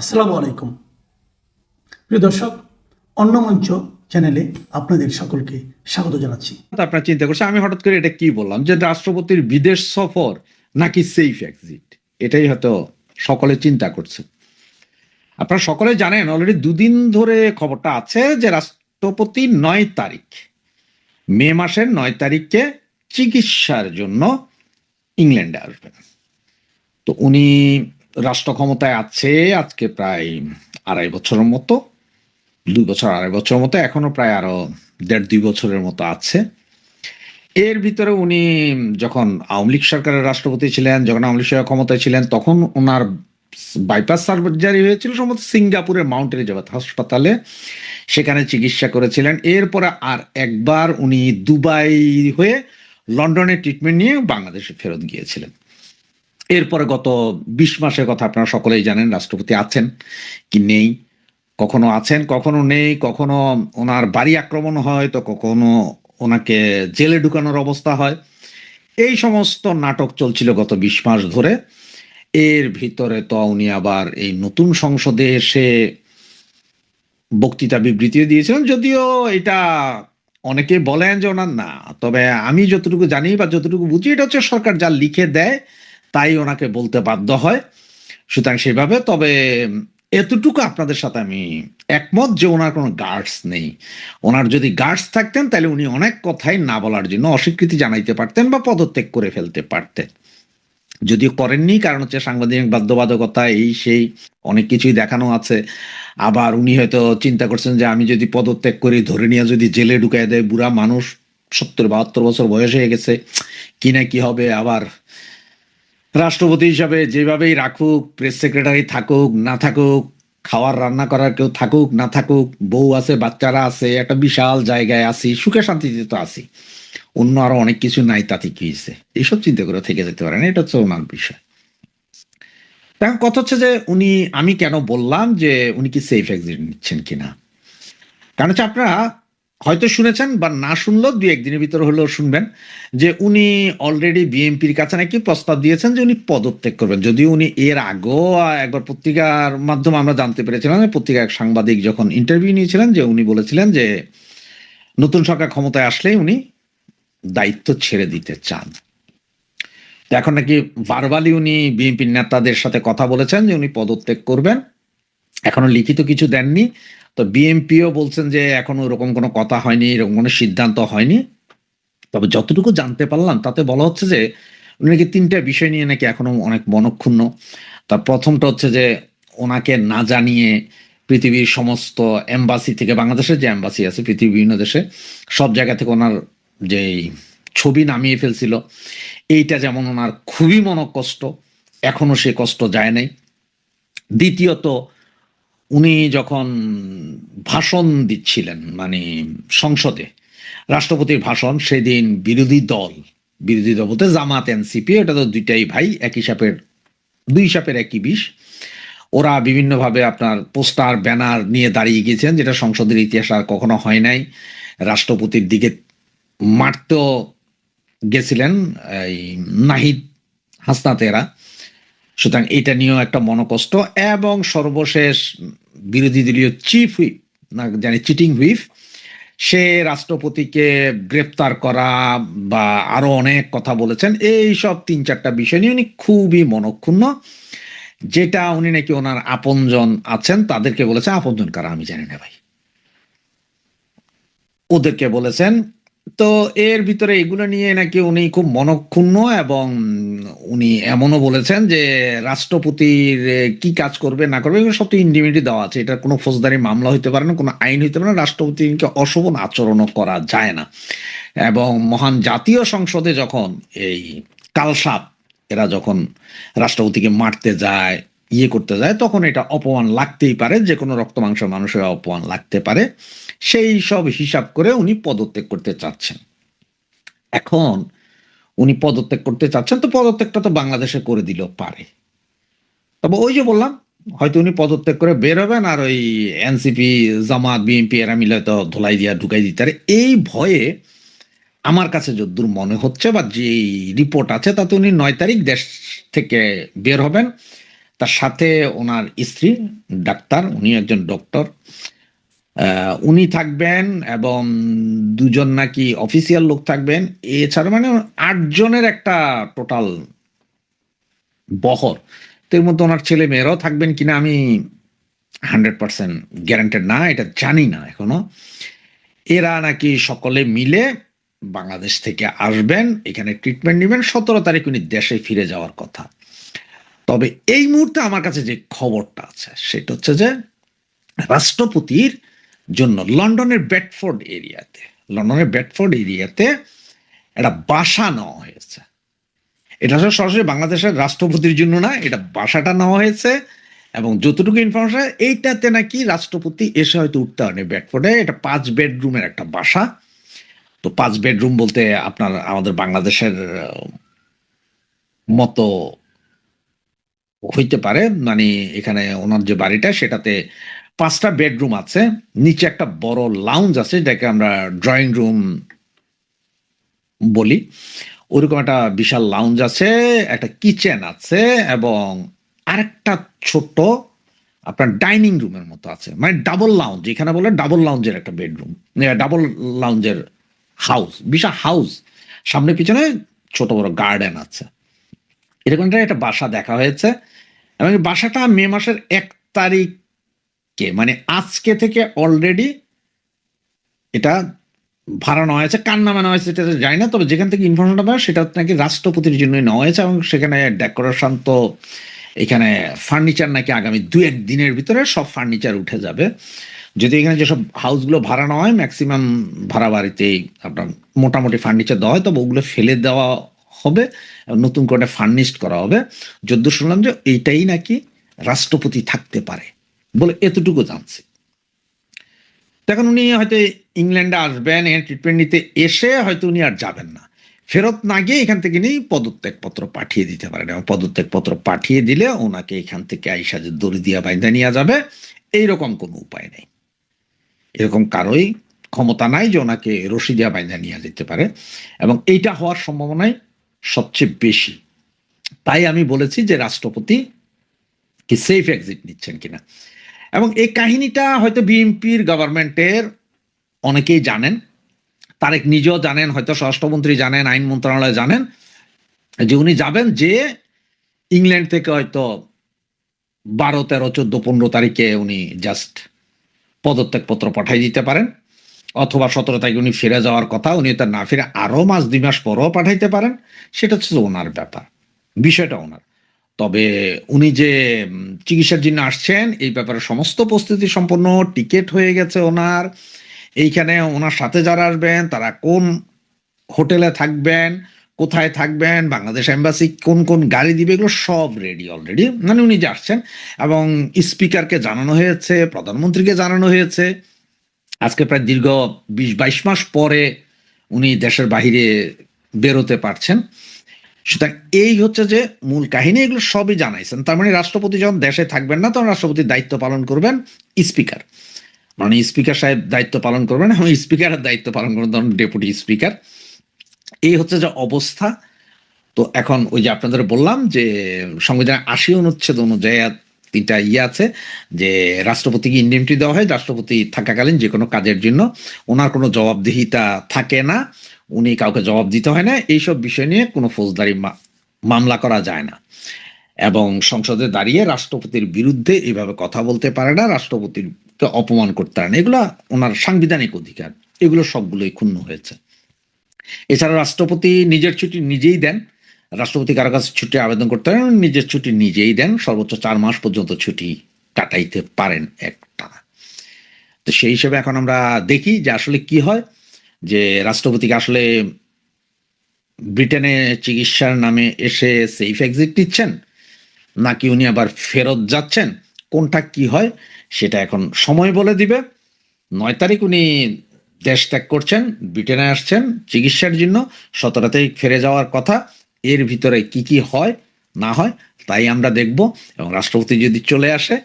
আসসালামু আলাইকুম প্রিয় দর্শক, অন্য মঞ্চ চ্যানেলে আপনাদের সকলকে স্বাগত জানাচ্ছি। আপনার চিন্তা করছে আমি হঠাৎ করে এটা কি বললাম যে রাষ্ট্রপতির বিদেশ সফর নাকি সেফ এক্সিট, এটাই হয়তো সকলে চিন্তা করছে। আপনারা সকলে জানেন অলরেডি দুদিন ধরে খবরটা আছে যে রাষ্ট্রপতি 9 তারিখ, মে মাসের 9 তারিখে চিকিৎসার জন্য ইংল্যান্ডে আসবেন। তো উনি রাষ্ট্র ক্ষমতায় আছে আজকে প্রায় 2.5 বছরের মতো, 2 বছর 2.5 বছরের মতো, এখনো প্রায় আরো 1.5-2 বছরের মতো আছে। এর ভিতরে উনি যখন আওয়ামী লীগ সরকারের রাষ্ট্রপতি ছিলেন, যখন আওয়ামী লীগ সরকার ক্ষমতায় ছিলেন, তখন ওনার বাইপাস সার্জারি হয়েছিল সম্ভবত সিঙ্গাপুরের মাউন্ট এলিজাবেথ হাসপাতালে, সেখানে চিকিৎসা করেছিলেন। এরপরে আর একবার উনি দুবাই হয়ে লন্ডনে ট্রিটমেন্ট নিয়ে বাংলাদেশে ফেরত গিয়েছিলেন। এরপরে গত 20 মাসের কথা আপনারা সকলেই জানেন, রাষ্ট্রপতি আছেন কি নেই, কখনো আছেন কখনো নেই, কখনো ওনার বাড়ি আক্রমণ হয় তো কখনো ওনাকে জেলে ঢুকানোর অবস্থা হয়। এই সমস্ত নাটক চলছিল গত 20 মাস ধরে। এর ভিতরে তো উনি আবার এই নতুন সংসদে এসে বক্তৃতা বিবৃতিও দিয়েছিলেন, যদিও এটা অনেকে বলেন যে ওনার না, তবে আমি যতটুকু জানি বা যতটুকু বুঝি এটা হচ্ছে সরকার যা লিখে দেয় তাই ওনাকে বলতে বাধ্য হয়। সুতরাং সেভাবে, তবে এতটুকু আপনাদের সাথে আমি একমত যে ওনার কোনো গার্ডস নেই। ওনার যদি গার্ডস থাকতেন তাহলে উনি অনেক কথাই না বলার জন্য অস্বীকৃতি জানাইতে পারতেন বা পদত্যাগ করে ফেলতে পারতেন, যদিও করেননি। কারণ হচ্ছে সাংবিধানিক বাধ্যবাধকতা, এই সেই অনেক কিছুই দেখানো আছে। আবার উনি হয়তো চিন্তা করছেন যে আমি যদি পদত্যাগ করি, ধরে নিয়ে যদি জেলে ঢুকাই দেয়, বুড়া মানুষ, 70-72 বছর বয়স হয়ে গেছে, কি না কি হবে। আবার রাষ্ট্রপতি হিসাবে যেভাবেই রাখুক, প্রেস সেক্রেটারি থাকুক না থাকুক, খাওয়ার রান্না করার কেউ থাকুক না থাকুক, বউ আছে, বাচ্চারা আছে, একটা বিশাল জায়গায় আছি, সুখে শান্তিতে তো আছি, অন্য আরো অনেক কিছু নাই, তাতে কি হয়েছে, এইসব চিন্তা করে থেকে যেতে পারেন। এটা হচ্ছে ওনার বিষয়। এখন কথা হচ্ছে যে উনি, আমি কেন বললাম যে উনি কি সেফ এক্সিট নিচ্ছেন কিনা, কারণ হচ্ছে আপনারা হয়তো শুনেছেন বা না শুনলেও 2-1 দিনের ভিতরে হলেও শুনবেন যে উনি অলরেডি বিএনপির কাছে নাকি প্রস্তাব দিয়েছেন যে উনি পদত্যাগ করবেন। যদিও উনি এর আগেও একবার পত্রিকার মাধ্যমে আমরা জানতে পেরেছিলাম যে পত্রিকার এক সাংবাদিক যখন ইন্টারভিউ নিয়েছিলেন, যে উনি বলেছিলেন যে নতুন সরকার ক্ষমতায় আসলেই উনি দায়িত্ব ছেড়ে দিতে চান। তো এখন নাকি ভার্বালি উনি বিএনপির নেতাদের সাথে কথা বলেছেন যে উনি পদত্যাগ করবেন, এখনো লিখিত কিছু দেননি। তো বিএনপিও বলছেন যে এখনো ওরকম কোনো কথা হয়নি, এরকম কোনো সিদ্ধান্ত হয়নি। তবে যতটুকু জানতে পারলাম তাতে বলা হচ্ছে যে উনি নাকি 3টা বিষয় নিয়ে নাকি এখনো অনেক মনক্ষুণ্ণ। তার প্রথমটা হচ্ছে যে ওনাকে না জানিয়ে পৃথিবীর সমস্ত এম্বাসি থেকে, বাংলাদেশের যে এম্বাসি আছে পৃথিবীর বিভিন্ন দেশে, সব জায়গা থেকে ওনার যে ছবি নামিয়ে ফেলছিল, এইটা যেমন ওনার খুবই মনকষ্ট, এখনো সে কষ্ট যায় নাই। দ্বিতীয়ত, উনি যখন ভাষণ দিচ্ছিলেন মানে সংসদে, রাষ্ট্রপতির ভাষণ, সেদিন বিরোধী দল বলতে জামাত এনসিপি, এটা তো দুইটাই ভাই, একই সাপের, দুই সাপের একই বিষ। ওরা বিভিন্নভাবে আপনার পোস্টার ব্যানার নিয়ে দাঁড়িয়ে গিয়েছেন, যেটা সংসদের ইতিহাস আর কখনো হয় নাই। রাষ্ট্রপতির দিকে মারতেও গেছিলেন এই নাহিদ হাসনাতেরা। সুতরাং এটা নিয়েও একটা মনোকষ্ট। এবং সর্বশেষ বিরোধী দলীয় চিফ হুইপ, না জানি চিটিং হুইপ, সে রাষ্ট্রপতিকে গ্রেপ্তার করা বা আরো অনেক কথা বলেছেন। এই সব 3-4টা বিষয় নিয়ে উনি খুবই মনক্ষুণ্ণ, যেটা উনি নাকি ওনার আপনজন আছেন তাদেরকে বলেছেন। আপনজন কারা আমি জানি না ভাই, ওদেরকে বলেছেন। তো এর ভিতরে এগুলো নিয়ে নাকি উনি খুব মনক্ষুণ্ণ, এবং উনি এমনও বলেছেন যে রাষ্ট্রপতির কি কাজ করবে না করবে এগুলো সব তো ইন্ডিমিটি দেওয়া আছে, এটা কোনো ফৌজদারি মামলা হইতে পারে না, কোনো আইন হইতে পারে না, রাষ্ট্রপতিকে অশোভন আচরণও করা যায় না। এবং মহান জাতীয় সংসদে যখন এই কালসাপ এরা যখন রাষ্ট্রপতিকে মারতে যায়, ইয়ে করতে যায়, তখন এটা অপমান লাগতেই পারে, যে কোনো রক্ত মাংস মানুষের অপমান লাগতে পারে। সেই সব হিসাব করে উনি পদত্যাগ করতে চাচ্ছেন। এখন উনি পদত্যাগ করতে চাচ্ছেন, তো পদত্যাগটা তো বাংলাদেশে করে দিলেও পারে। তবে ওই যে বললাম, হয়তো উনি পদত্যাগ করে বের হবেন, আর ওই এনসিপি, জামাত, বিএনপি এরা মিলে তো ধোলাই দিয়া ঢুকাই দিতে পারে। এই ভয়ে আমার কাছে যদ্দূর মনে হচ্ছে বা যে রিপোর্ট আছে তাতে উনি 9 তারিখ দেশ থেকে বের হবেন, তার সাথে ওনার স্ত্রী ডাক্তার, উনি একজন ডক্টর, উনি থাকবেন এবং দুজন নাকি অফিসিয়াল লোক থাকবেন। এছাড়া মানে 8 জনের একটা টোটাল বহর। তো এর মধ্যে ওনার ছেলে মেয়েরাও থাকবেন কিনা আমি 100% গ্যারান্টেড না, এটা জানি না এখনো। এরা নাকি সকলে মিলে বাংলাদেশ থেকে আসবেন, এখানে ট্রিটমেন্ট নেবেন, 17 তারিখ উনি দেশে ফিরে যাওয়ার কথা। তবে এই মুহূর্তে আমার কাছে যে খবরটা আছে সেটা হচ্ছে যে রাষ্ট্রপতির জন্য লন্ডনের বেডফোর্ড এরিয়াতে একটা বাসা নেওয়া হয়েছে। এটা আসলে সরাসরি বাংলাদেশের রাষ্ট্রপতির জন্য না, এটা বাসাটা নেওয়া হয়েছে। এবং যতটুকু ইনফরমেশন, এইটাতে নাকি রাষ্ট্রপতি এসে হয়তো উঠতে পারেনি বেডফোর্ডে। এটা 5 বেডরুমের একটা বাসা। তো 5 বেডরুম বলতে আপনার আমাদের বাংলাদেশের মতো হইতে পারে, মানে এখানে ওনার যে বাড়িটা সেটাতে 5টা বেডরুম আছে, নিচে একটা বড় লাউঞ্জ আছে যেটাকে আমরা ড্রয়িং রুম বলি, ওরকম একটা বিশাল লাউঞ্জ আছে, একটা কিচেন আছে এবং আরেকটা ছোট আপনার ডাইনিং রুমের মতো আছে, মানে ডাবল লাউঞ্জ, এখানে বলে ডাবল লাউঞ্জের একটা বেডরুম, ডাবল লাউঞ্জের হাউস, বিশাল হাউস, সামনে পিছনে ছোট বড় গার্ডেন আছে। এরকম একটা বাসা দেখা হয়েছে এবং এই বাসাটা মে মাসের 1 তারিখে মানে আজকে থেকে অলরেডি এটা ভাড়া নেওয়া হয়েছে। কার নামে নেওয়া হয়েছে সেটা জানি না, তবে যেখান থেকে ইনফরমেশনটা পাওয়া সেটা নাকি রাষ্ট্রপতির জন্যই নেওয়া হয়েছে এবং সেখানে ডেকোরেশন তো, এখানে ফার্নিচার নাকি আগামী 2-1 দিনের ভিতরে সব ফার্নিচার উঠে যাবে। যদি এখানে যেসব হাউসগুলো ভাড়া নেওয়া হয় ম্যাক্সিমাম ভাড়া বাড়িতেই আপনার মোটামুটি ফার্নিচার দেওয়া হয়, তবে ওগুলো ফেলে দেওয়া হবে, নতুন করে ফার্নিশড করা হবে। যদ্দূর শুনলাম যে এইটাই নাকি রাষ্ট্রপতি থাকতে পারে বলে এতটুকু জানছি। এখন উনি হয়তো ইংল্যান্ডে আসবেন, এখানে ট্রিটমেন্ট নিতে এসে হয়তো উনি আর যাবেন না, ফেরত না গিয়ে এখান থেকে নিয়ে পদত্যাগপত্র পাঠিয়ে দিতে পারেন এবং পদত্যাগপত্র পাঠিয়ে দিলে ওনাকে এখান থেকে আইসা যে দড়ি দিয়া বাইন্ধা নিয়ে যাবে এইরকম কোনো উপায় নেই। এরকম কারোই ক্ষমতা নাই যে ওনাকে রশি দিয়া বাইন্ধা নিয়ে যেতে পারে এবং এইটা হওয়ার সম্ভাবনাই সবচেয়ে বেশি। তাই আমি বলেছি যে রাষ্ট্রপতি কি সেফ এক্সিট নিচ্ছেন কিনা। এবং এই কাহিনীটা হয়তো বিএনপির গভর্নমেন্টের অনেকেই জানেন, তারেক নিজেও জানেন, হয়তো স্বরাষ্ট্রমন্ত্রী জানেন, আইন মন্ত্রণালয় জানেন যে উনি যাবেন, যে ইংল্যান্ড থেকে হয়তো 12, 13, 14, 15 তারিখে উনি জাস্ট পদত্যাগপত্র পাঠাই দিতে পারেন, অথবা 17 তারিখে উনি ফিরে যাওয়ার কথা, উনি তার না ফিরে আরো 1-2 মাস পরও পাঠাইতে পারেন, সেটা হচ্ছে ওনার ব্যাপার, বিষয়টা ওনার। তবে উনি যে চিকিৎসার জন্য আসছেন এই ব্যাপারে সমস্ত প্রস্তুতি সম্পন্ন, টিকিট হয়ে গেছে ওনার। এইখানে ওনার সাথে যারা আসবেন তারা কোন হোটেলে থাকবেন, কোথায় থাকবেন, বাংলাদেশ এম্বাসি কোন কোন গাড়ি দিবে, এগুলো সব রেডি অলরেডি। মানে উনি যে আসছেন এবং স্পিকারকে জানানো হয়েছে, প্রধানমন্ত্রীকে জানানো হয়েছে, আজকে প্রায় দীর্ঘ 20-22 মাস পরে উনি দেশের বাহিরে বেরোতে পারছেন। সুতরাং এই হচ্ছে যে মূল কাহিনী, এগুলো সবই জানাইছেন। তার মানে রাষ্ট্রপতি যখন দেশে থাকবেন না তখন রাষ্ট্রপতির দায়িত্ব পালন করবেন স্পিকার, মানে স্পিকার সাহেব দায়িত্ব পালন করবেন এবং স্পিকারের দায়িত্ব পালন করবেন ধরুন ডেপুটি স্পিকার। এই হচ্ছে যে অবস্থা। তো এখন ওই যে আপনাদের বললাম যে সংবিধানের 80 অনুচ্ছেদ অনুযায়ী 3টা আছে যে রাষ্ট্রপতিকে ইন্ডেমনিটি দেওয়া হয়, রাষ্ট্রপতি থাকাকালীন যে কোনো কাজের জন্য ওনার কোনো জবাবদিহিতা থাকে না, উনি কাউকে জবাব দিতে হয় না, এইসব বিষয় নিয়ে কোনো ফৌজদারি মামলা করা যায় না এবং সংসদে দাঁড়িয়ে রাষ্ট্রপতির বিরুদ্ধে এইভাবে কথা বলতে পারে না, রাষ্ট্রপতিকে অপমান করতে পারে না, এগুলো ওনার সাংবিধানিক অধিকার, এগুলো সবগুলোই ক্ষুণ্ণ হয়েছে। এছাড়া রাষ্ট্রপতি নিজের ছুটি নিজেই দেন, রাষ্ট্রপতি কারো কাছে ছুটি আবেদন করতে পারেন, নিজের ছুটি নিজেই দেন, সর্বোচ্চ 4 মাস পর্যন্ত ছুটি কাটাইতে পারেন একটা। তো সেই হিসেবে এখন আমরা দেখি যে আসলে কি হয়, যে রাষ্ট্রপতিকে আসলে ব্রিটেনে চিকিৎসার নামে এসে সেফ এক্সিট নিচ্ছেন নাকি উনি আবার ফেরত যাচ্ছেন, কোনটা কি হয় সেটা এখন সময় বলে দিবে। 9 তারিখ উনি দেশ ত্যাগ করছেন, ব্রিটেনে আসছেন চিকিৎসার জন্য, 17 তারিখ ফিরে যাওয়ার কথা। এর ভিতরে কি কি হয় না হয় তাই আমরা দেখব এবং রাষ্ট্রপতি যদি চলে আসে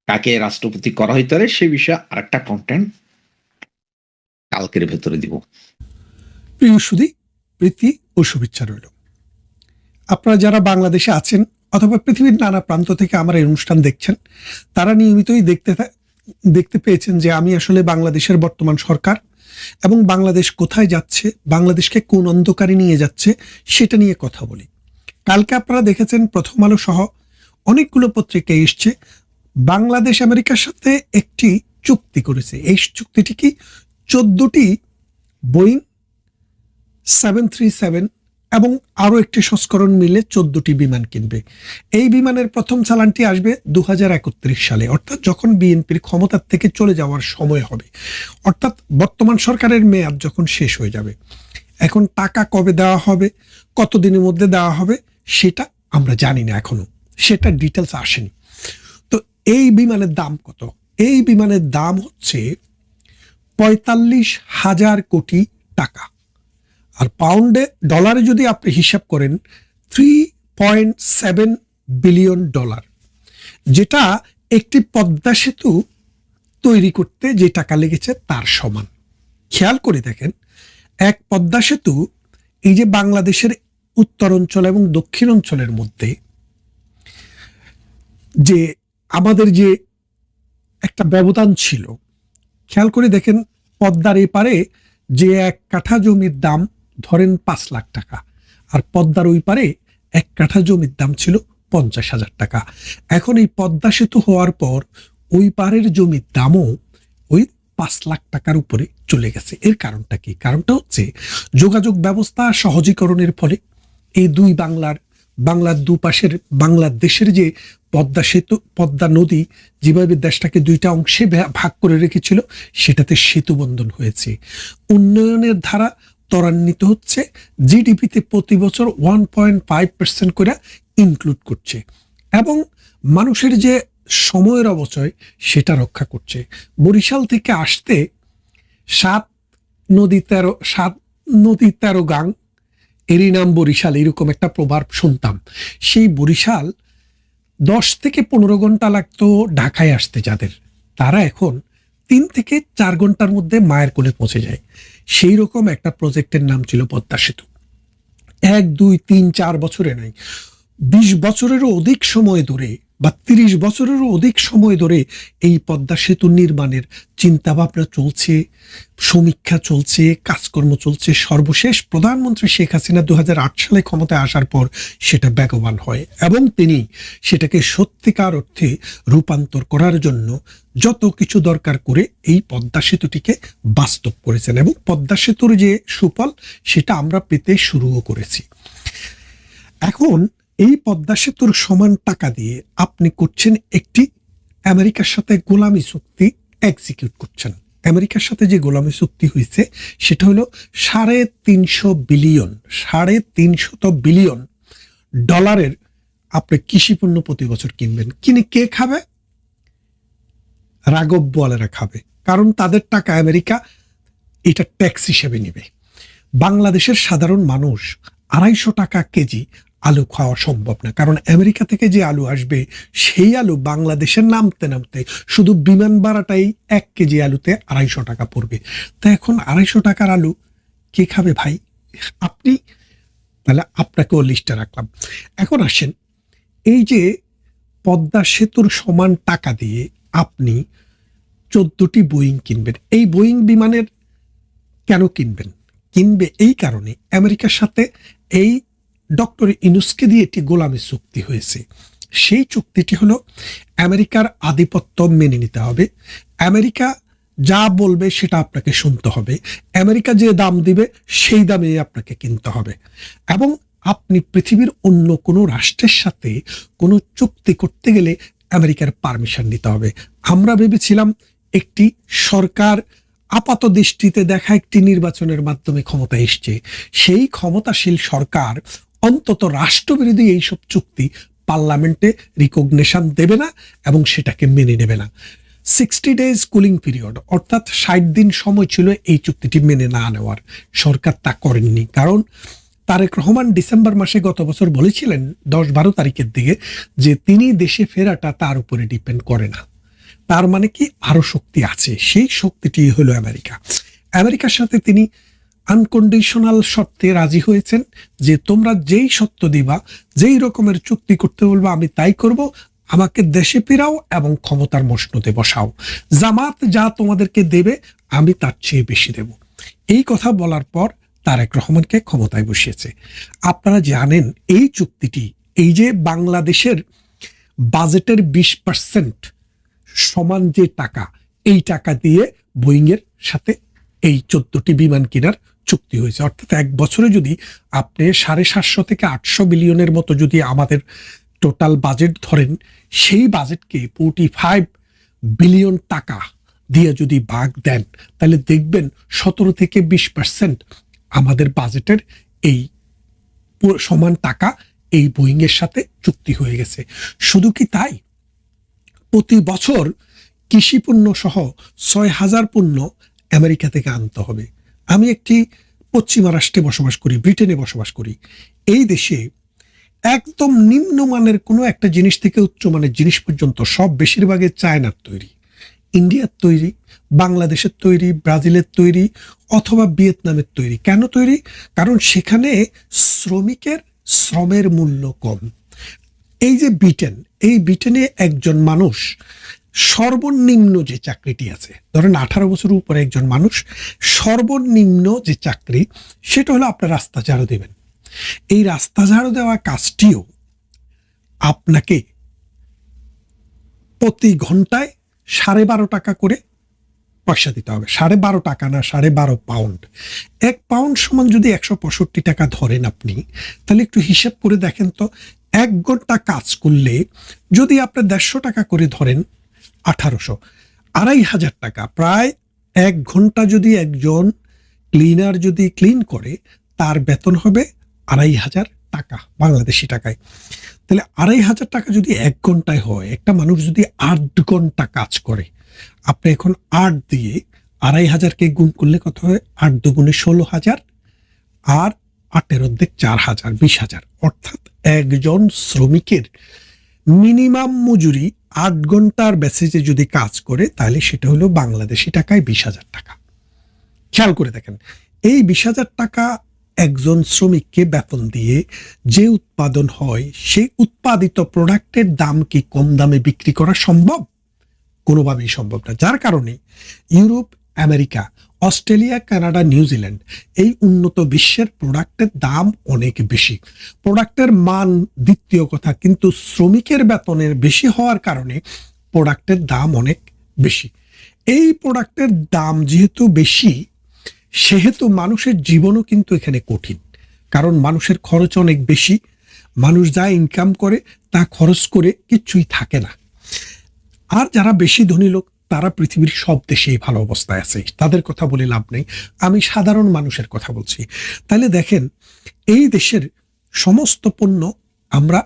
কাকে রাষ্ট্রপতি করা হইতে পারে সে বিষয়ে আরেকটা কন্টেন্ট কালকের ভেতরে দিব। প্রিয় সুধী, প্রীতি ও শুভেচ্ছা রইল। আপনারা যারা বাংলাদেশে আছেন অথবা পৃথিবীর নানা প্রান্ত থেকে আমার এই অনুষ্ঠান দেখছেন, তারা নিয়মিতই দেখতে পেয়েছেন যে আমি আসলে বাংলাদেশের বর্তমান সরকার এবং বাংলাদেশ কোথায় যাচ্ছে, বাংলাদেশকে কোন অন্ধকারে নিয়ে যাচ্ছে সেটা নিয়ে কথা বলি। কালকে আপনারা দেখেছেন প্রথম আলো সহ অনেকগুলো পত্রিকায় এসছে বাংলাদেশ আমেরিকার সাথে একটি চুক্তি করেছে। এই চুক্তিটি কি? 14টি বোয়িং 737 এবং আরো একটি সংস্করণ মিলে 14টি বিমান কিনবে। এই বিমানের প্রথম চালানটি আসবে 2031 সালে, অর্থাৎ যখন বিএনপির ক্ষমতার থেকে চলে যাওয়ার সময় হবে, অর্থাৎ বর্তমান সরকারের মেয়াদ যখন শেষ হয়ে যাবে। এখন টাকা কবে দেওয়া হবে, কতদিনের মধ্যে দেওয়া হবে সেটা আমরা জানি না এখনো, সেটা ডিটেলস আসেনি। তো এই বিমানের দাম কত? এই বিমানের দাম হচ্ছে 45,000 কোটি টাকা। আর পাউন্ডে, ডলারে যদি আপনি হিসাব করেন 3.7 বিলিয়ন ডলার, যেটা একটি পদ্মা সেতু তৈরি করতে যে টাকা লেগেছে তার সমান। খেয়াল করে দেখেন, এক পদ্মা সেতু, এই যে বাংলাদেশের উত্তর অঞ্চল এবং দক্ষিণ অঞ্চলের মধ্যে যে আমাদের যে একটা ব্যবধান ছিল, খেয়াল করে দেখেন পদ্মার এপারে যে এক কাঠা জমির দাম ধরেন 5 লাখ টাকা, আর পদ্মার ওই পারে এক কাঠা জমির দাম ছিল 50,000 টাকা। এখন এই পদ্মা সেতু হওয়ার পর ওই পারের জমির দামও ওই 5 লাখ টাকার উপরে চলে গেছে। এর কারণটা কি? কারণটা হচ্ছে যোগাযোগ ব্যবস্থা সহজীকরণের ফলে এই দুই বাংলার দুপাশের বাংলাদেশের যে পদ্মা সেতু, পদ্মা নদী যেভাবে দেশটাকে দুইটা অংশে ভাগ করে রেখেছিল, সেটাতে সেতু বন্ধন হয়েছে। উন্নয়নের ধারা ত্বরান্বিত হচ্ছে, জিডিপিতে প্রতি বছর 1.5% করে ইনক্লুড করছে, এবং মানুষের যে সময়ের অবচয় সেটা রক্ষা করছে। বরিশাল থেকে আসতে 7 নদী 13 গাং, এরই নাম বরিশাল, এরকম একটা প্রবাদ শুনতাম। সেই বরিশাল 10 থেকে 15 ঘন্টা লাগতো ঢাকায় আসতে যাদের, তারা এখন 3 থেকে 4 ঘন্টার মধ্যে মায়ের কোলে পৌঁছে যায়। সেই রকম একটা প্রজেক্টের নাম ছিল পদ্মা সেতু। 1, 2, 3, 4 বছরে নয়, 20 বছরেরও অধিক সময় ধরে বা 30 বছরেরও অধিক সময় ধরে এই পদ্মা সেতু নির্মাণের চিন্তাভাবনা চলছে, সমীক্ষা চলছে, কাজকর্ম চলছে। সর্বশেষ প্রধানমন্ত্রী শেখ হাসিনা 2008 সালে ক্ষমতায় আসার পর সেটা বেগবান হয় এবং তিনি সেটাকে সত্যিকার অর্থে রূপান্তর করার জন্য যত কিছু দরকার করে এই পদ্মা সেতুটিকে বাস্তব করেছেন, এবং পদ্মা সেতুর যে সুফল সেটা আমরা পেতে শুরুও করেছি। এখন এই পদ্মা সেতুর সমান টাকা দিয়ে আপনি করছেন একটি আমেরিকার সাথে গোলামি চুক্তি এক্সিকিউট করছেন। আমেরিকার সাথে যে গোলামি চুক্তি হয়েছে সেটা হলো 350 বিলিয়ন ডলারের আপনি কৃষি পণ্য প্রতি বছর কিনবেন। কিনে কে খাবে? রাঘব বোয়ালেরা খাবে, কারণ তাদের টাকা আমেরিকা এটা ট্যাক্স হিসেবে নেবে। বাংলাদেশের সাধারণ মানুষ 250 টাকা কেজি আলু খাওয়া সম্ভব না, কারণ আমেরিকা থেকে যে আলু আসবে সেই আলু বাংলাদেশের নামতে নামতে শুধু বিমান ভাড়াটাই 1 কেজি আলুতে 250 টাকা পড়বে। তা এখন 250 টাকার আলু কে খাবে ভাই? আপনি, তাহলে আপনাকেও লিস্টে রাখলাম। এখন আসেন, এই যে পদ্মা সেতুর সমান টাকা দিয়ে আপনি 14টি বোয়িং কিনবেন, এই বোয়িং বিমানের কেন কিনবেন? কিনবে এই কারণে, আমেরিকার সাথে এই ডক্টর ইউনূসকে দিয়ে একটি গোলামি চুক্তি হয়েছে। সেই চুক্তিটি হলো আমেরিকার আধিপত্য মেনে নিতে হবে, আমেরিকা যা বলবে সেটা আপনাকে শুনতে হবে, আমেরিকা যে দাম দিবে সেই দামে আপনাকে কিনতে হবে, এবং আপনি পৃথিবীর অন্য কোনো রাষ্ট্রের সাথে কোনো চুক্তি করতে গেলে আমেরিকার পারমিশন নিতে হবে। আমরা ভেবেছিলাম একটি সরকার আপাত দৃষ্টিতে দেখা একটি নির্বাচনের মাধ্যমে ক্ষমতা এসছে, সেই ক্ষমতাশীল সরকার অন্তত রাষ্ট্রবিরোধী এইসব চুক্তি পার্লামেন্টে রিকগনিশন দেবে না এবং সেটাকে মেনে নেবে না। 60 ডেজ কুলিং পিরিয়ড, অর্থাৎ 60 দিন সময় ছিল এই চুক্তিটি মেনে না নেওয়ার। সরকার তা করেননি, কারণ তারেক রহমান ডিসেম্বর মাসে গত বছর বলেছিলেন 10-12 তারিখের দিকে যে তিনি দেশে ফেরাটা তার উপরে ডিপেন্ড করে না। তার মানে কি, আরো শক্তি আছে, সেই শক্তিটি হলো আমেরিকা। আমেরিকার সাথে তিনি আনকন্ডিশনাল শর্তে রাজি হয়েছেন যে তোমরা যেই সত্য দিবা, যেই রকমের চুক্তি করতে বলবা আমি তাই করব, আমাকে দেশে ফেরাও এবং ক্ষমতার মসনদে বসাও, জামাত যা তোমাদেরকে দেবে আমি তার চেয়ে বেশি দেব। এই কথা বলার পর তারেক রহমানকে ক্ষমতায় বসিয়েছে। আপনারা জানেন এই চুক্তিটি, এই যে বাংলাদেশের বাজেটের 20% সমান যে টাকা, এই টাকা দিয়ে বোয়িং এর সাথে এই 14টি বিমান কেনার চুক্তি হয়েছে। অর্থাৎ এক বছরে যদি আপনি 750 থেকে 800 বিলিয়নের মতো যদি আমাদের টোটাল বাজেট ধরেন, সেই বাজেটকে 45 বিলিয়ন টাকা দিয়ে যদি ভাগ দেন, তাহলে দেখবেন 17 থেকে 20% আমাদের বাজেটের এই সমান টাকা এই বোয়িং এর সাথে চুক্তি হয়ে গেছে। শুধু কি তাই, প্রতি বছর কৃষি পণ্য সহ 6,000 পণ্য আমেরিকা থেকে আনতে হবে। আমি একটি পশ্চিমা রাষ্ট্রে বসবাস করি, ব্রিটেনে বসবাস করি। এই দেশে একদম নিম্নমানের কোনো একটা জিনিস থেকে উচ্চমানের জিনিস পর্যন্ত সব বেশিরভাগই চায়নার তৈরি, ইন্ডিয়ার তৈরি, বাংলাদেশের তৈরি, ব্রাজিলের তৈরি অথবা ভিয়েতনামের তৈরি। কেন তৈরি? কারণ সেখানে শ্রমিকের শ্রমের মূল্য কম। এই যে ব্রিটেন, এই ব্রিটেনে একজন মানুষ সর্বনিম্ন যে চাকরিটি আছে, ধরেন 18 বছর উপরে একজন মানুষ সর্বনিম্ন যে চাকরি, সেটা হলো আপনার রাস্তা ঝাড়ু দেবেন। এই রাস্তা ঝাড়ু দেওয়া কাজটিও আপনাকে প্রতি ঘন্টায় 12.5 টাকা করে পয়সা দিতে হবে। 12.5 টাকা না, 12.5 পাউন্ড। 1 পাউন্ড সমান যদি 165 টাকা ধরেন আপনি, তাহলে একটু হিসাব করে দেখেন তো, 1 ঘন্টা কাজ করলে যদি আপনি 150 টাকা করে ধরেন, 1800, 2,500 টাকা, প্রায় 1 ঘন্টা যদি একজন ক্লিনার যদি ক্লিন করে, তার বেতন হবে 2,500 টাকা বাংলাদেশি টাকায়। তাহলে 2,500 টাকা যদি 1 ঘন্টায় হয়, একটা মানুষ যদি 8 ঘন্টা কাজ করে, আপনি এখন 8 দিয়ে 2,500কে গুণ করলে কত হয়? 8 দুগুণে 16,000, আর 8-এর অর্ধেক 4,000, 20,000। অর্থাৎ একজন শ্রমিকের মিনিমাম মজুরি 8 ঘন্টার বেসিসে যদি কাজ করে, তাহলে সেটা হলো বাংলাদেশি টাকায় 20,000 টাকা। খেয়াল করে দেখেন, এই 20,000 টাকা একজন শ্রমিককে বেতন দিয়ে যে উৎপাদন হয়, সেই উৎপাদিত প্রোডাক্টের দাম কি কম দামে বিক্রি করা সম্ভব? কোনোভাবেই সম্ভব না। যার কারণে Europe, America, Australia, Canada, New Zealand, এই উন্নত বিশ্বের প্রোডাক্টের দাম অনেক বেশি। প্রোডাক্টের মান দ্বিতীয় কথা, কিন্তু শ্রমিকের বেতনের বেশি হওয়ার কারণে প্রোডাক্টের দাম অনেক বেশি। এই প্রোডাক্টের দাম যেহেতু বেশি, সেহেতু মানুষের জীবনও কিন্তু এখানে কঠিন। কারণ মানুষের খরচ অনেক বেশি, মানুষ যা ইনকাম করে তা খরচ করে কিচ্ছুই থাকে না। আর যারা বেশি ধনী লোক, তারা পৃথিবীর সব দেশেই ভালো অবস্থায় আছে, তাদের কথা বলে লাভ নেই, আমি সাধারণ মানুষের কথা বলছি। তাহলে দেখেন, এই দেশের সমস্ত পণ্য আমরা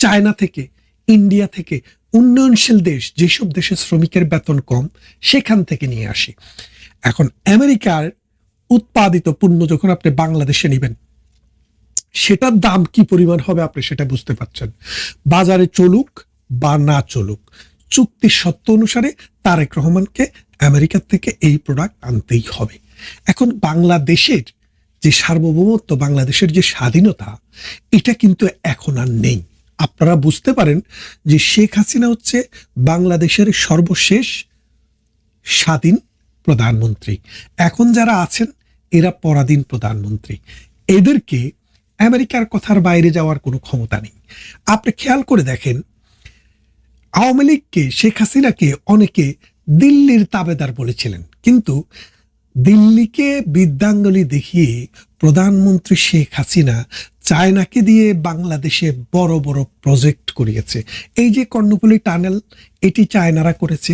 চায়না থেকে, ইন্ডিয়া থেকে, উন্নয়নশীল দেশ, যেসব দেশে শ্রমিকের বেতন কম, সেখান থেকে নিয়ে আসি। এখন আমেরিকার উৎপাদিত পণ্য যখন আপনি বাংলাদেশে নেবেন, সেটার দাম কি পরিমাণ হবে আপনি সেটা বুঝতে পারছেন। বাজারে চলুক বা না চলুক, চুক্তির সত্য অনুসারে তারেক রহমানকে আমেরিকা থেকে এই প্রোডাক্ট আনতেই হবে। এখন বাংলাদেশের যে সার্বভৌমত্ব, বাংলাদেশের যে স্বাধীনতা, এটা কিন্তু এখন আর নেই। আপনারা বুঝতে পারেন যে শেখ হাসিনা হচ্ছে বাংলাদেশের সর্বশেষ স্বাধীন প্রধানমন্ত্রী। এখন যারা আছেন এরা পরাধীন প্রধানমন্ত্রী। এদেরকে আমেরিকার কথার বাইরে যাওয়ার কোনো ক্ষমতা নেই। আপনি খেয়াল করে দেখেন, আওয়ামী লীগকে, শেখ হাসিনাকে অনেকে দিল্লির তাবেদার বলেছিলেন, কিন্তু দিল্লিকে বিদ্যাঙ্গুলি দেখিয়ে প্রধানমন্ত্রী শেখ হাসিনা চায়নাকে দিয়ে বাংলাদেশে বড় বড় প্রজেক্ট করিয়েছে। এই যে কর্ণফুলী টানেল, এটি চায়নারা করেছে।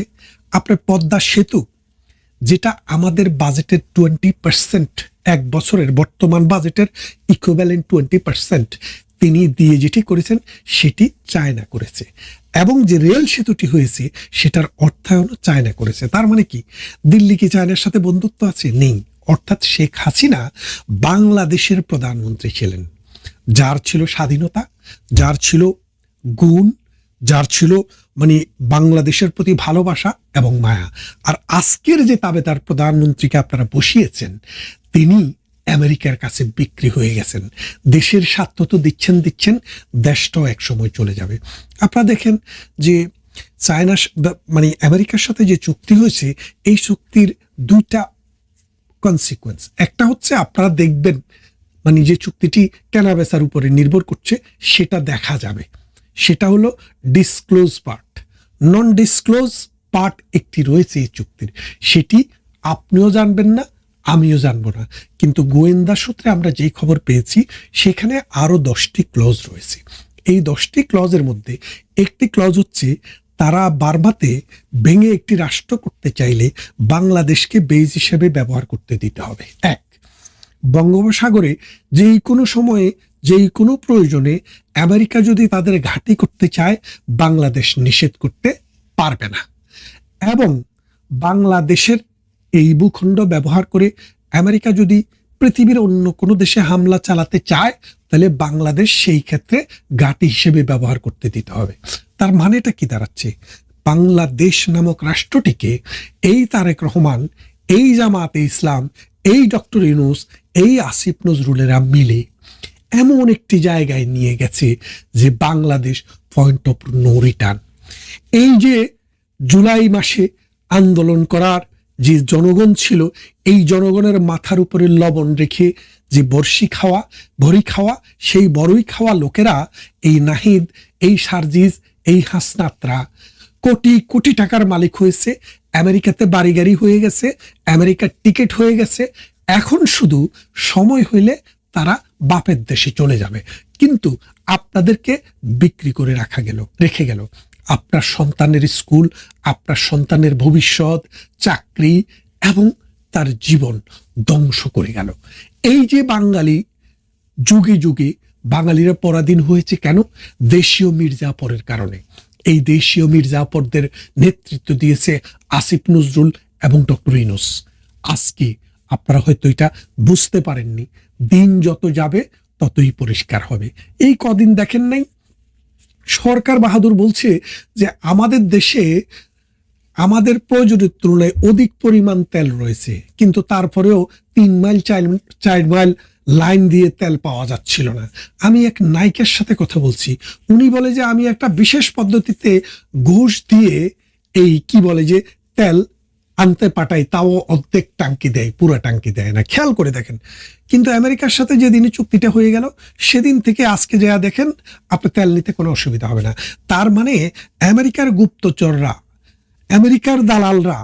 আপনার পদ্মা সেতু, যেটা আমাদের বাজেটের 20%, এক বছরের বর্তমান বাজেটের ইকুইভ্যালেন্ট 20% তিনি দিয়ে যেটি করেছেন, সেটি চায়না করেছে। এবং যে রেল সেতুটি হয়েছে, সেটার অর্থায়ন চায়না করেছে। তার মানে কি, দিল্লি কি চায়নার সাথে বন্ধুত্ব আছে? নেই। অর্থাৎ শেখ হাসিনা বাংলাদেশের প্রধানমন্ত্রী ছিলেন, যার ছিল স্বাধীনতা, যার ছিল গুণ, যার ছিল মানে বাংলাদেশের প্রতি ভালোবাসা এবং মায়া। আর আজকের যে তাবেদার প্রধানমন্ত্রীকে আপনারা বসিয়েছেন, তিনি আমেরিকার কাছে বিক্রি হয়ে গেছেন। দেশের স্বার্থ তো দিচ্ছেন, দেশটাও একসময় চলে যাবে। আপনারা দেখেন যে চায়না মানে আমেরিকার সাথে যে চুক্তি হয়েছে, এই চুক্তির দুইটা কনসিকুয়েন্স। একটা হচ্ছে আপনারা দেখবেন মানে যে চুক্তিটি কেনাবেচার উপরে নির্ভর করছে সেটা দেখা যাবে, সেটা হলো ডিসক্লোজ পার্ট। নন ডিসক্লোজ পার্ট একটি রয়েছে এই চুক্তির, সেটি আপনিও জানবেন না, আমিও জানবো না। কিন্তু গোয়েন্দা সূত্রে আমরা যেই খবর পেয়েছি সেখানে আরো 10টি ক্লজ রয়েছে। এই 10টি ক্লজের মধ্যে একটি ক্লজ হচ্ছে তারা বার্মাতে ভেঙে একটি রাষ্ট্র করতে চাইলে বাংলাদেশকে বেজ হিসেবে ব্যবহার করতে দিতে হবে। এক, বঙ্গোপসাগরে যেই কোনো সময়ে যেই কোনো প্রয়োজনে আমেরিকা যদি তাদের ঘাঁটি করতে চায়, বাংলাদেশ নিষেধ করতে পারবে না। এবং বাংলাদেশের এই ভূখণ্ড ব্যবহার করে আমেরিকা যদি পৃথিবীর অন্য কোনো দেশে হামলা চালাতে চায়, তাহলে বাংলাদেশ সেই ক্ষেত্রে ঘাঁটি হিসেবে ব্যবহার করতে দিতে হবে। তার মানেটা কি দাঁড়াচ্ছে? বাংলাদেশ নামক রাষ্ট্রটিকে এই তারেক রহমান, এই জামাতে ইসলাম, এই ডক্টর ইউনূস, এই আসিফ নজরুলেরা মিলে এমন একটি জায়গায় নিয়ে গেছে যে Bangladesh point of no return. এই যে জুলাই মাসে আন্দোলন করার যে জনগণ ছিল, এই জনগণের মাথার উপরে লবণ রেখে যে বড়ি খাওয়া সেই বড়ই খাওয়া লোকেরা, এই নাহিদ, এই সার্জিস, এই হাসনাতরা কোটি কোটি টাকার মালিক হয়েছে, আমেরিকাতে বাড়ি গাড়ি হয়ে গেছে, আমেরিকার টিকিট হয়ে গেছে। এখন শুধু সময় হইলে তারা বাপের দেশে চলে যাবে। কিন্তু আপনাদেরকে বিক্রি করে রেখে গেল আপনার সন্তানের স্কুল, আপনার সন্তানের ভবিষ্যৎ, চাকরি এবং তার জীবন ধ্বংস করে গেল। এই যে বাঙালি, যুগে যুগে বাঙালিরা পরাধীন হয়েছে কেন? দেশীয় মির্জাফরের কারণে। এই দেশীয় মির্জাফরদের নেতৃত্ব দিয়েছে আসিফ নজরুল এবং ডক্টর ইউনূস। আজকে আপনারা হয়তো এটা বুঝতে পারেননি, দিন যত যাবে ততই পরিষ্কার হবে। এই কদিন দেখেন নাই সরকার বাহাদুর বলছে যে আমাদের দেশে আমাদের প্রয়োজনের তুলনায় অধিক পরিমাণ তেল রয়েছে, কিন্তু তারপরেও 3 মাইল 4 মাইল লাইন দিয়ে তেল পাওয়া যাচ্ছিল না। আমি এক নায়িকার সাথে কথা বলছি, উনি বলে যে আমি একটা বিশেষ পদ্ধতিতে ঘুষ দিয়ে এই কি বলে যে তেল আনতে পাঠাই, তাও অর্ধেক টাঙ্কি দেয়, পুরো টাঙ্কি দেয় না। খেয়াল করে দেখেন। কিন্তু আমেরিকার সাথে যেদিনই চুক্তিটা হয়ে গেল, সেদিন থেকে আজকে যা দেখেন আপনি তেল নিতে কোনো অসুবিধা হবে না। তার মানে আমেরিকার গুপ্তচররা, আমেরিকার দালালরা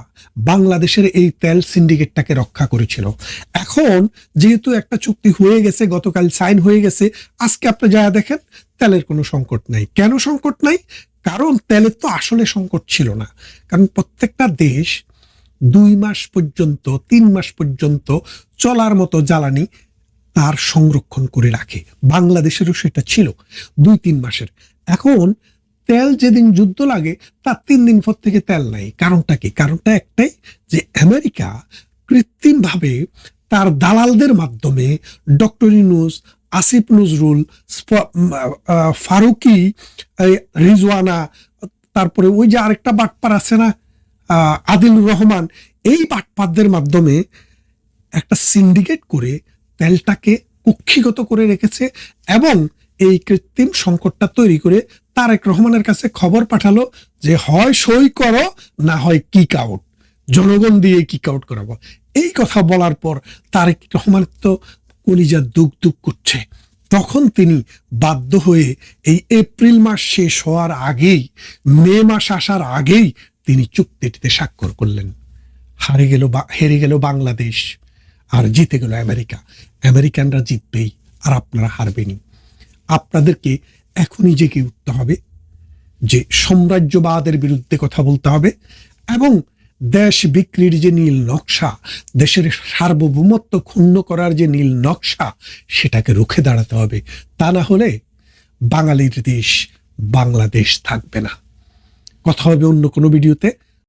বাংলাদেশের এই তেল সিন্ডিকেটটাকে রক্ষা করেছিল। এখন যেহেতু একটা চুক্তি হয়ে গেছে, গতকাল সাইন হয়ে গেছে, আজকে আপনি যা দেখেন তেলের কোনো সংকট নাই। কেন সংকট নাই? কারণ তেলের তো আসলে সংকট ছিল না। কারণ প্রত্যেকটা দেশ 2 মাস পর্যন্ত 3 মাস পর্যন্ত চলার মতো জ্বালানি তার সংরক্ষণ করে রাখে। বাংলাদেশেরও সেটা ছিল 2-3 মাসের। এখন তেল যেদিন যুদ্ধ লাগে তার 3 দিন পর থেকে তেল নাই। কারণটা কি? কারণটা একটাই, যে আমেরিকা কৃত্রিমভাবে তার দালালদের মাধ্যমে ডক্টর ইউনূস, আসিফ নজরুল, ফারুকি, রিজওয়ানা, তারপরে ওই যে আরেকটা বাটপার আছে না, আদিলুর রহমান, এই বাটপারদের মাধ্যমে একটা সিন্ডিকেট করে তেলটাকে কুক্ষিগত করে রেখেছে এবং এই কৃত্রিম সংকটটা তৈরি করে তারেক রহমানের কাছে খবর পাঠালো যে হয় সই করো, না হয় কিক আউট, জনগণ দিয়ে কিক আউট করাবো। এই কথা বলার পর তারেক রহমান তো কলিজা দুক দুক করছে। তখন তিনি বাধ্য হয়ে এই এপ্রিল মাস শেষ হওয়ার আগেই, মে মাস আসার আগেই তিনি চুক্তিটিতে স্বাক্ষর করলেন। হেরে গেল বাংলাদেশ আর জিতে গেল আমেরিকা। আমেরিকানরা জিতবেই আর আপনারা হারবেনই। আপনাদেরকে এখনই জেগে উঠতে হবে, যে সাম্রাজ্যবাদের বিরুদ্ধে কথা বলতে হবে এবং দেশ বিক্রির যে নীল নকশা, দেশের সার্বভৌমত্ব ক্ষুণ্ণ করার যে নীল নকশা, সেটাকে রুখে দাঁড়াতে হবে। তা না হলে বাঙালির দেশ বাংলাদেশ থাকবে না। কথা হবে অন্য কোনো ভিডিওতে।